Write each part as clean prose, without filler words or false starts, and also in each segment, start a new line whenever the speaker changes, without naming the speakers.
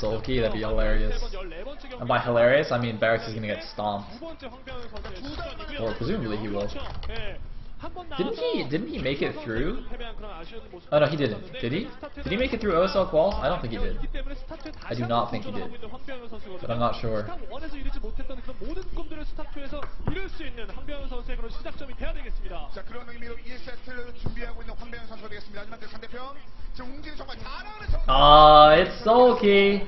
Soulkey, that'd be hilarious. And by hilarious, I mean Barracks is gonna get stomped. Or presumably he will. Didn't he make it through? Oh no, he didn't. Did he? Did he make it through OSL quals? I don't think he did. I do not think he did. But I'm not sure. It's Soulkey.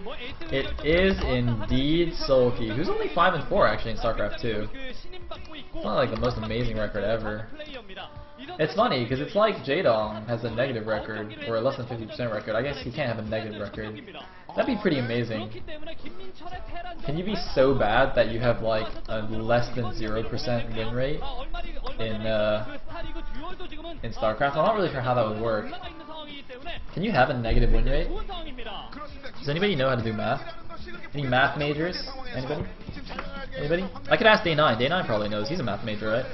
It is indeed Soulkey, who's only 5-4 actually in StarCraft 2. It's not like the most amazing record ever. It's funny because it's like Jaedong has a negative record or a less than 50% record. I guess he can't have a negative record. That'd be pretty amazing. Can you be so bad that you have like a less than 0% win rate in StarCraft? I'm not really sure how that would work. Can you have a negative win rate? Does anybody know how to do math? Any math majors? Anybody? Anybody? I could ask Day9. Day9 probably knows. He's a math major, right?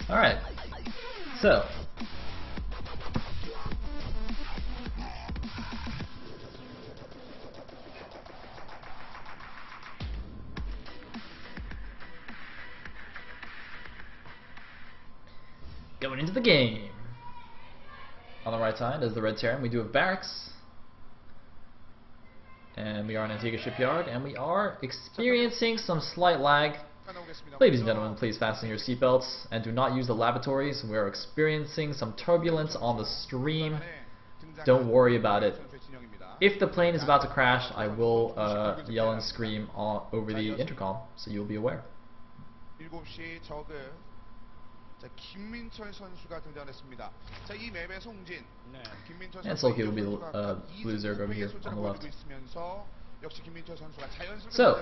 Alright. So. Going into the game. On the right side is the Red Terran. We do have Barracks. And we are in Antigua Shipyard. And we are experiencing some slight lag. Ladies and gentlemen, please fasten your seatbelts and do not use the lavatories. We are experiencing some turbulence on the stream. Don't worry about it. If the plane is about to crash, I will yell and scream over the intercom, so you'll be aware. And Soulkey will be blue Zerg over here on the left. So,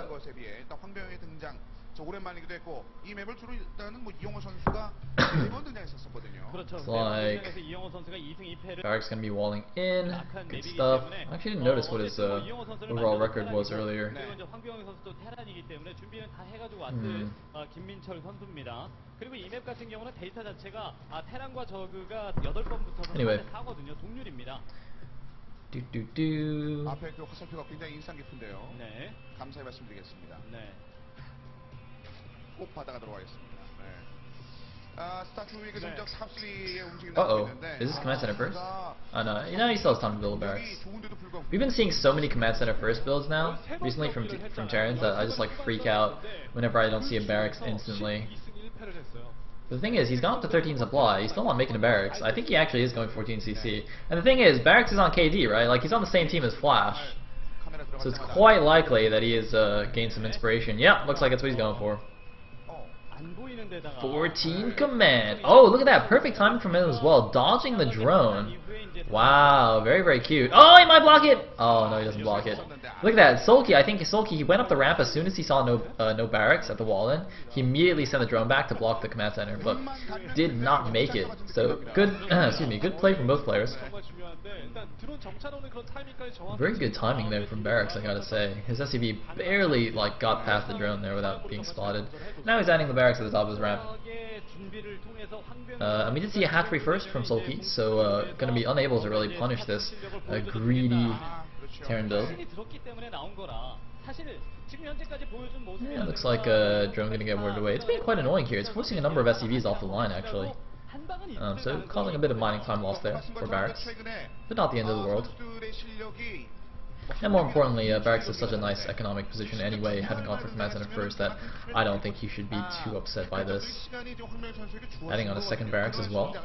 it's like Barracks gonna be walling in, good stuff. I actually didn't notice what his overall record was earlier. Anyway. Uh-oh. Is this command center first? Oh no, you know he still has time to build Barracks. We've been seeing so many command center first builds now, recently from Terrans, that I just like freak out whenever I don't see a Barracks instantly. The thing is, he's gone up to 13 supply, he's still not making a Barracks. I think he actually is going 14 CC. And the thing is, Barracks is on KD, right? Like, he's on the same team as Flash. So it's quite likely that he has gained some inspiration. Yep, looks like that's what he's going for. 14 command. Oh, look at that. Perfect timing from him as well. Dodging the drone. Wow, very, very cute. Oh, he might block it. Oh, no, he doesn't block it. Look at that. Soulkey, I think Soulkey, he went up the ramp as soon as he saw no Barracks at the wall-in. He immediately sent the drone back to block the command center, but did not make it. So, good, excuse me, good play from both players. Very good timing there from Barracks, I gotta say. His SCV barely like got past the drone there without being spotted. Now he's adding the Barracks at the top of his ramp. And we did see a hatchery first from Soulkey, so gonna be unable to really punish this greedy Terran build. Yeah, looks like drone gonna get worded away. It's being quite annoying here. It's forcing a number of SCVs off the line actually. So causing a bit of mining time loss there for Barracks, but not the end of the world. And more importantly, Barracks is such a nice economic position anyway, having gone for command center first, that I don't think he should be too upset by this. Adding on a second Barracks as well.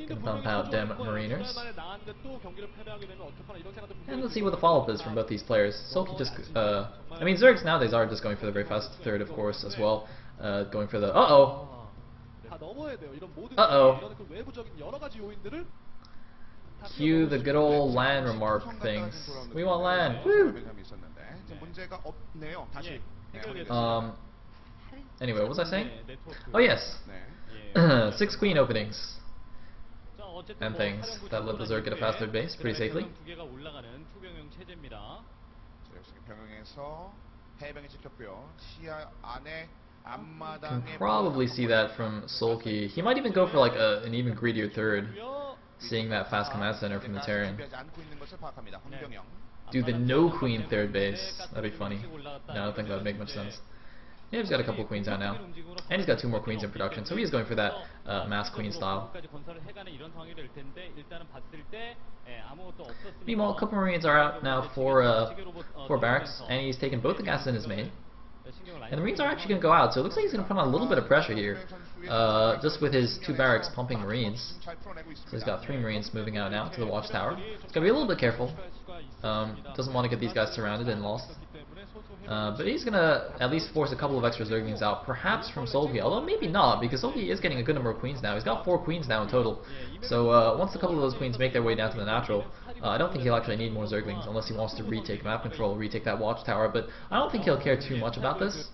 Gonna pump out them Mariners. And let's see what the follow-up is from both these players. Soulkey just, I mean, Zergs nowadays are just going for the very fast third, of course, as well. Going for the, uh-oh! Uh-oh. Cue the good old land remark things. We want land. Woo! Anyway, what was I saying? Oh yes. 6 queen openings. and things that let the Zerg get a past third base pretty safely. Can probably see that from Soulkey. He might even go for like an even greedier third, seeing that fast command center from the Terran. Do the no queen third base. That'd be funny. No, I don't think that would make much sense. Yeah, he's got a couple of queens out now. And he's got 2 more queens in production, so he is going for that mass queen style. Meanwhile, a couple Marines are out now for Barracks, and he's taken both the gas in his main. And the Marines are actually going to go out, so it looks like he's going to put on a little bit of pressure here, just with his 2 Barracks pumping Marines. So he's got 3 Marines moving out now to the watchtower. He's got to be a little bit careful. Doesn't want to get these guys surrounded and lost. But he's going to at least force a couple of extra Zerglings out, perhaps from Soulkey, although maybe not, because Soulkey is getting a good number of queens now. He's got 4 queens now in total. So once a couple of those queens make their way down to the natural, I don't think he'll actually need more Zerglings unless he wants to retake map control, retake that watchtower, but I don't think he'll care too much about this.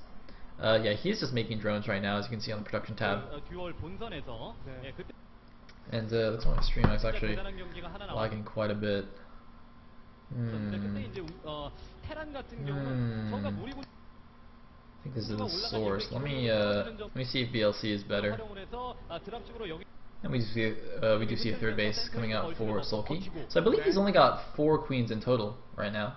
Yeah, he's just making drones right now, as you can see on the production tab. And looks like my stream is actually lagging quite a bit. I think this is the source. Let me see if BLC is better. And we do see a third base coming out for Soulkey. So I believe he's only got 4 queens in total right now.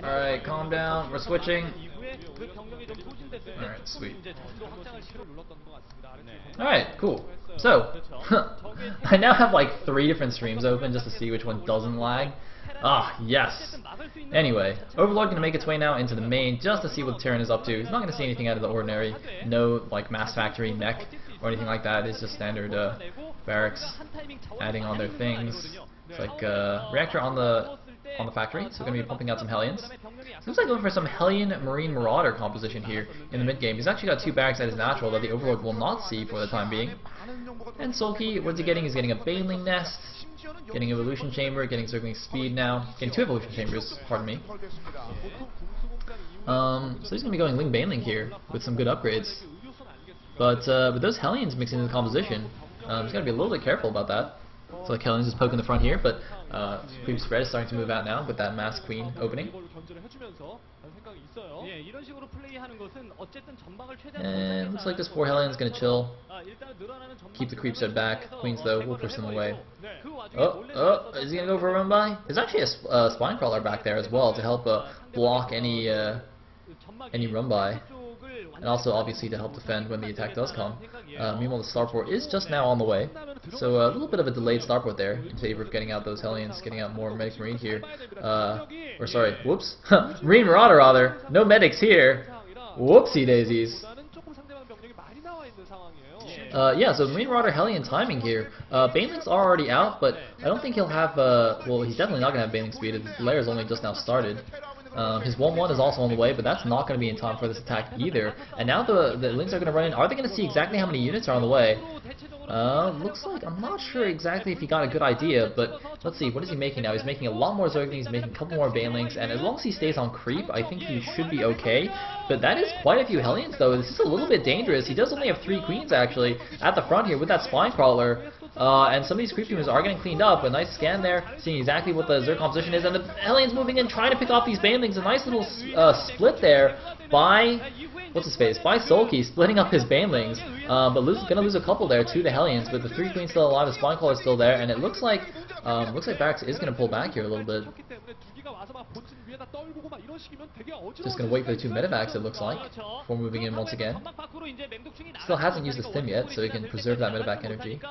Alright, calm down, we're switching. Alright, sweet. Alright, cool. So, I now have like 3 different streams open just to see which one doesn't lag. Ah, yes. Anyway, Overlord going to make its way now into the main just to see what Terran is up to. He's not going to see anything out of the ordinary. No, like, Mass Factory, mech, or anything like that. It's just standard Barracks adding on their things. It's like reactor on the factory, so we're going to be pumping out some Hellions. Looks like going for some Hellion Marine Marauder composition here in the mid game. He's actually got 2 Barracks at his natural that the Overlord will not see for the time being. And Soulkey, what's he getting? He's getting a Baneling Nest, getting Evolution Chamber, getting Zergling Speed now, getting 2 Evolution Chambers, pardon me. So he's going to be going Ling Baneling here with some good upgrades. But with those Hellions mixing into the composition, he's got to be a little bit careful about that. So like Hellions is poking the front here, but creep spread is starting to move out now with that Mass Queen opening. And looks like this 4 Hellion is going to chill. Keep the creep spread back. Queens though, we'll push them away. Oh, is he going to go for a run by? There's actually a Spine Crawler back there as well to help block any run by. And also obviously to help defend when the attack does come. Meanwhile the starport is just now on the way, so a little bit of a delayed starport there in favor of getting out those Hellions, getting out more Medic Marine here. Or sorry, whoops, Marine Marauder rather, no medics here, whoopsie daisies. Yeah, so Marine Marauder Hellion timing here. Banelings are already out, but I don't think he'll have, well he's definitely not going to have Baneling speed, the layer is only just now started. His 1-1 is also on the way, but that's not going to be in time for this attack either. And now the Lings are going to run in. Are they going to see exactly how many units are on the way? Looks like, I'm not sure exactly if he got a good idea, but let's see, what is he making now? He's making a lot more Zerglings, he's making a couple more Banelings, and as long as he stays on creep, I think he should be okay. But that is quite a few Hellions though. This is a little bit dangerous. He does only have 3 queens actually at the front here with that Spine Crawler. And some of these creep teams are getting cleaned up. A nice scan there, seeing exactly what the Zerg composition is, and the Hellions moving in, trying to pick off these Banelings. A nice little split there by, what's his face, by Soulkey, splitting up his Banelings. But gonna lose a couple there to the Hellions, but the 3 queens still alive, the Spine Crawler is still there, and it looks like Barracks is gonna pull back here a little bit. Just gonna wait for the 2 medevacs, it looks like, before moving in once again. Still hasn't used the stim yet, so he can preserve that medevac energy.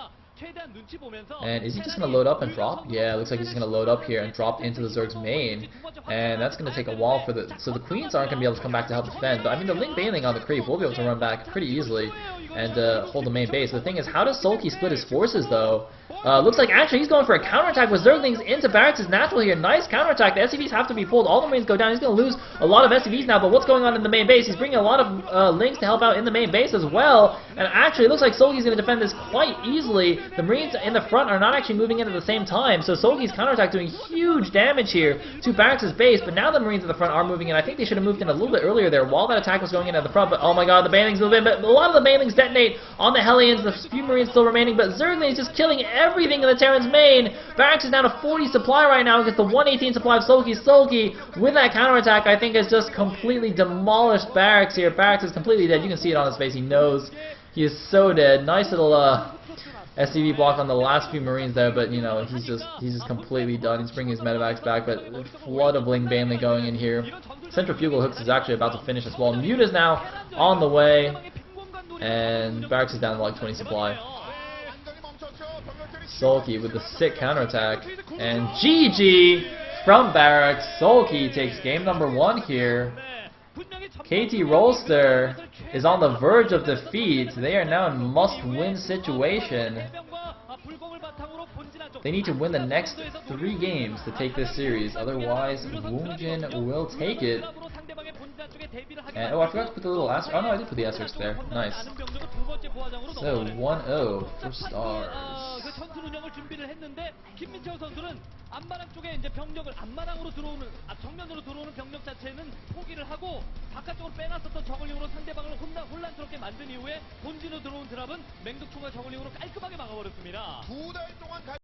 And is he just going to load up and drop? Yeah, it looks like he's going to load up here and drop into the Zerg's main. And that's going to take a while for the... So the queens aren't going to be able to come back to help defend. But I mean, the Ling Baneling on the creep will be able to run back pretty easily and hold the main base. The thing is, how does Soulkey split his forces, though? Looks like actually he's going for a counterattack with Zerglings into Barracks' natural here. Nice counterattack. The SCVs have to be pulled. All the Marines go down. He's going to lose a lot of SCVs now. But what's going on in the main base? He's bringing a lot of Lings to help out in the main base as well. And actually, it looks like Soulkey's going to defend this quite easily. the Marines in the front are not actually moving in at the same time, so Soulkey's counterattack doing huge damage here to Barracks' base, but now the Marines in the front are moving in. I think they should have moved in a little bit earlier there while that attack was going in at the front, but oh my god, the Banelings move in, but a lot of the Banelings detonate on the Hellions, the few Marines still remaining, but Zerglings is just killing everything in the Terran's main. Barracks is down to 40 supply right now against the 118 supply of Soulkey. Soulkey, with that counterattack, I think has just completely demolished Barracks here. Barracks is completely dead. You can see it on his face. He knows he is so dead. Nice little SCV block on the last few Marines there, but you know, he's just completely done. He's bringing his medevacs back, but a flood of Ling Banley going in here. Centrifugal Hooks is actually about to finish as well. Mute is now on the way, and Barracks is down to like 20 supply. Soulkey with the sick counterattack, and GG from Barracks. Soulkey takes game number 1 here. KT Rolster is on the verge of defeat. They are now in must-win situation. They need to win the next 3 games to take this series, otherwise Woongjin will take it. And, oh, I forgot to put the little asterisk. Oh no, I did put the asterisk there. Nice. So 1-0 for Stars.
김민철 선수는 안마랑 쪽에 이제 병력을 안마랑으로 들어오는 정면으로 들어오는 병력 자체는 포기를 하고 바깥쪽으로 빼놨었던 저글링으로 상대방을 혼란스럽게 만든 이후에 본진으로 들어온 드랍은 맹독충과 저글링으로 깔끔하게 막아버렸습니다. 2달 동안